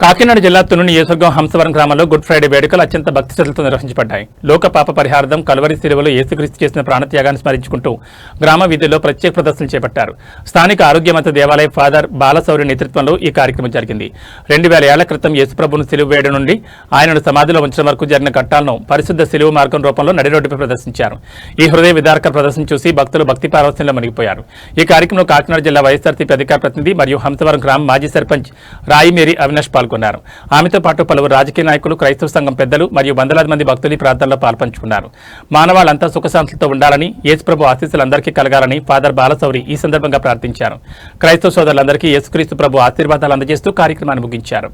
కాకినాడ జిల్లా తుని నియోజకవర్గం హంసవరం గ్రామంలో గుడ్ ఫ్రైడే వేడుకలు అత్యంత భక్తి శ్రద్ధలతో నిర్వహించబడ్డాయి. లోక పాప పరిహారార్థం కల్వరి శిలువలో యేసుక్రీస్తు చేసిన ప్రాణత్యాగాన్ని స్మరించుకుంటూ గ్రామ వీధుల్లో ప్రత్యేక ప్రదర్శనలు చేపట్టారు. స్థానిక ఆరోగ్యమంత్రి దేవాలయ ఫాదర్ బాలశౌరి నేతృత్వంలో ఈ కార్యక్రమం జరిగింది. 2000 ఏళ్ల క్రితం యేసుప్రభును శిలువ వేయడం నుండి ఆయనను సమాధిలో ఉంచడం వరకు జరిగిన ఘట్టాలను పరిశుద్ధ శిలువ మార్గం రూపంలో నడిరోడ్డుపై ప్రదర్శించారు. ఈ హృదయ విదారక ప్రదర్శన చూసి భక్తులు భక్తి పారవస్యంలో మునిగిపోయారు. ఈ కార్యక్రమంలో కాకినాడ జిల్లా వైఎస్ఆర్సీపీ అధికార ప్రతినిధి మరియు హంసవరం గ్రామ మాజీ సర్పంచ్ రాయిమేరి అవినాష్ పాల్గొన్నారు. ఆమెతో పాటు పలువురు రాజకీయ నాయకులు, క్రైస్తవ సంఘం పెద్దలు మరియు వందలాది మంది భక్తులు ఈ ప్రార్థనలో పాల్పంచుకున్నారు. మానవాళ్ళంతా సుఖశాంతులతో ఉండాలని, యేసుప్రభు ఆశీస్సులు అందరికీ కలగాలని ఫాదర్ బాలశౌరి ఈ సందర్భంగా ప్రార్థించారు. క్రైస్తవ సోదరులందరికీ యేసుక్రీస్తు ప్రభు ఆశీర్వాదాలు అందజేస్తూ కార్యక్రమాన్ని ముగించారు.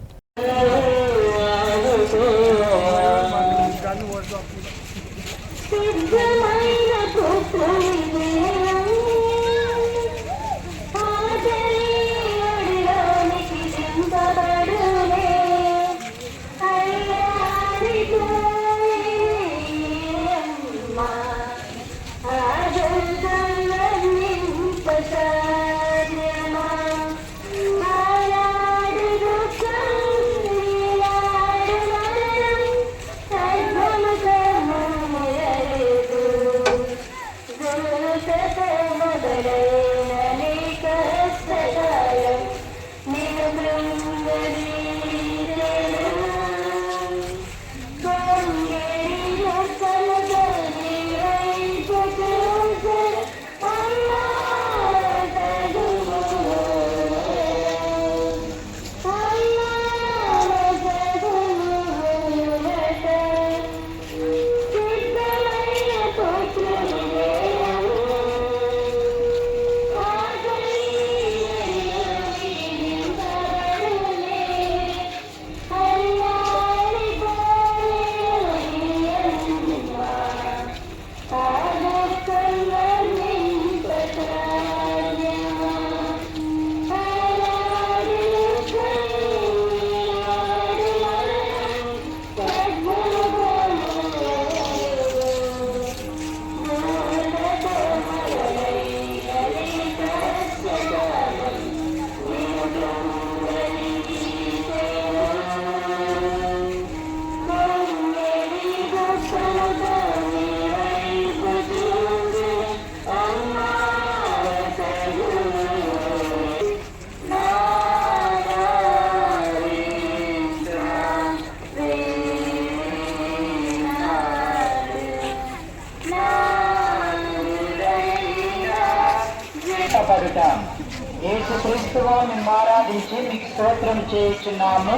యేసుక్రీస్తువా మేము ఆరాధించి మీకు స్తోత్రం చేయుచున్నాము.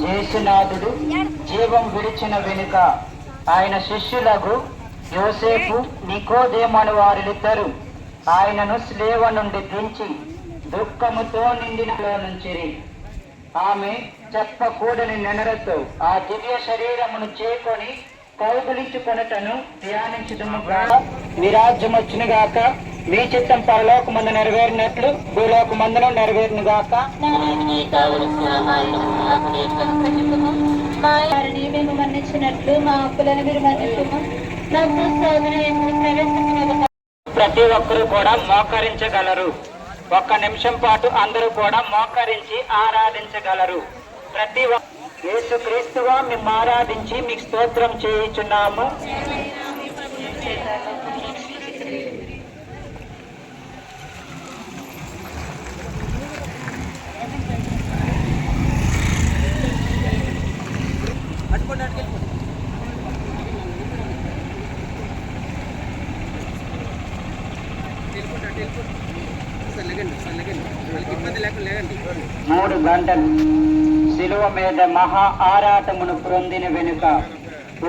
యేసునాథుడు జీవం విడిచిన వెనుక ఆయన శిష్యులకు యోసేపు, నికోదేమను వారిద్దరు ఆయనను స్లేవ నుండి దించి దుఃఖముతో నిండినలో నుంచి ఆమె చెప్పకూడని నెనరతో ఆ దివ్య శరీరమును చేకొని కౌగులించుకొనుటను ధ్యానించుదుముగా. విరాజ్యమొచ్చును గాక, మీ చిత్తం పరలోకమందు నెరవేరినట్లు భూలోకమందును నెరవేరును గాక. మేము మన్నించినట్లు మా అప్పులను మీరు మన్నించుము. ప్రతి ఒక్కరూ కూడా మోకరించగలరు. 1 నిమిషం పాటు అందరూ కూడా మోకరించి ఆరాధించగలరు. ప్రతి యేసుక్రీస్తువా మేము ఆరాధించి మీకు స్తోత్రం చేయుచున్నాము. మూడు గంటలు శిలువ మీద మహా ఆరాటమును పొందిన వెనుక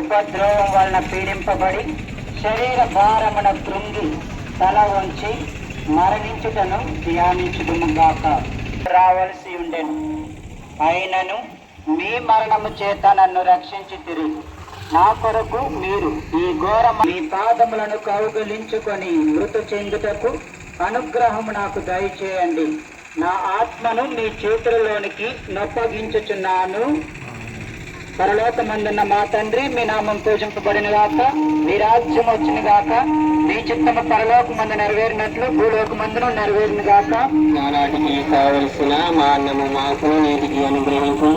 ఉపద్రవం వలన పీడింపబడి శరీర భారమున కృంగి తల వంచి మరణించుటను ధ్యానించుదుముగాక. రావలసి ఉండెను, అయినను మీ మరణము చేత నన్ను రక్షించితిరి. నా కొరకు మీరు ఈ ఘోర మీ పాదములను కౌగులించుకొని మృతి చెందుటకు అనుగ్రహము నాకు దయచేయండి. నా ఆత్మను మీ చేతులలోనికి నొప్పగించుచున్నాను. పరలోకమందున్న మా తండ్రి, మీ నామం పూజింపబడిన గాక, మీ రాజ్యం వచ్చిన గాక, మీ చిత్తము పరలోకమందు నెరవేరినట్లు భూలోకమందును నెరవేరిన గాక. నానాటికి కావలసిన మా అన్నము మాకు నేటికి అనుగ్రహించు.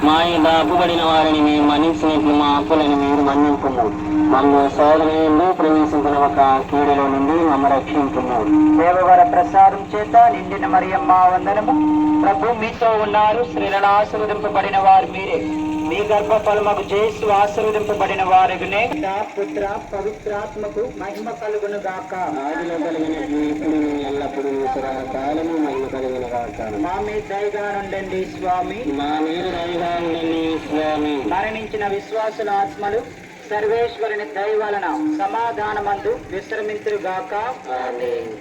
మా యొక్క అప్పుబడిన వారిని మేము మన్నించినట్లు మా అప్పులను మీరు మన్నింపుము. మమ్మల్ని సోదరులు ప్రవేశించిన ఒక కీడులో నుండి మమ్మల్ని రక్షించుము. దేవవర ప్రసాదం చేత నిండిన మరియమ్మ వందనము. ప్రభు మీతో ఉన్నారు, స్త్రీలను ఆశీర్వదింపబడిన వారు మీరే. మీ గర్భఫలముకు చేసి ఆశీర్వదింపబడిన వారినే. పుత్ర పవిత్రాత్మకు మహిమ కలుగును గాక. ఆదిలో కలిగినట్లు ఇప్పుడు ఎల్లప్పుడూ కాలము మహిమ కలిగిన గాక. మా మీద దయగా నుండండి స్వామి. మా మీద దయగా ఉండండి స్వామి. మరణించిన విశ్వాసుల ఆత్మలు సర్వేశ్వరుని దయ వలన సమాధానమందు విశ్రమింతురుగాక. ఆమేన్.